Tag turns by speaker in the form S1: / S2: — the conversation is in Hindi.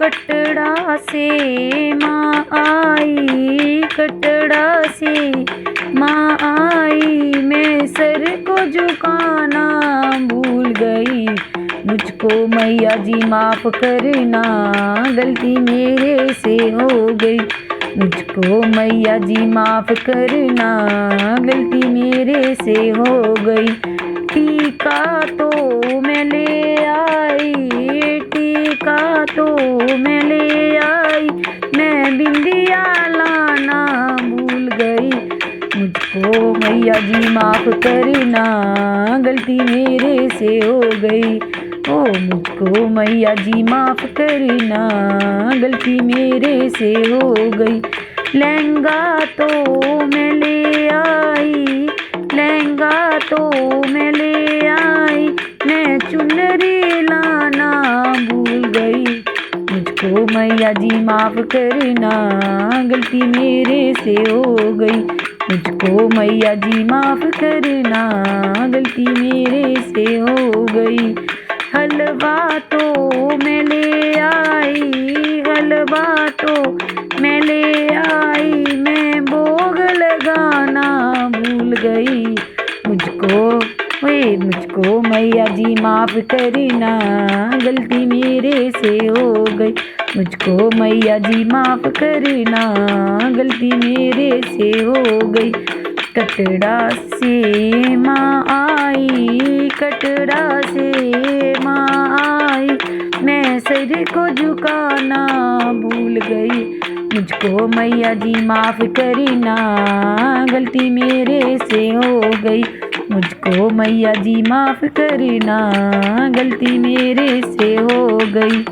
S1: कटड़ा से माँ आई, कटड़ा से माँ आई, मैं सर को झुकाना भूल गई। मुझको मैया जी माफ़ करना, गलती मेरे से हो गई। मुझको मैया जी माफ़ करना, गलती मेरे से हो गई। टीका तो मैं ले आई, टीका तो मैं ले आई, मैं बिंदिया लाना भूल गई। मुझको मैया जी माफ़ करना, गलती मेरे से हो गई। ओ मुझको मैया जी माफ़ करना, गलती मेरे से हो गई। लहंगा तो मैं ले आई, लहंगा तो मैं ले आई, मैं चुनरी लाना भूल गई। मुझको मैया जी माफ़ करना, गलती मेरे से हो गई। मुझको मैया जी माफ़ करना, गलती मेरे से हो गई। हलवा तो मैं ले आई, हलवा तो मैं ले आई, मैं भोग लगाना भूल गई। मुझको मैया जी माफ़ करना, गलती मेरे से हो गई। मुझको मैया जी माफ़ करना, गलती मेरे से हो गई। कटड़ा से माँ आई, कटड़ा से माँ आई, मैं सर को झुकाना भूल गई। मुझको मैया जी माफ़ करना, गलती मेरे से हो गई। मुझको मैया जी माफ़ करना, गलती मेरे से हो गई।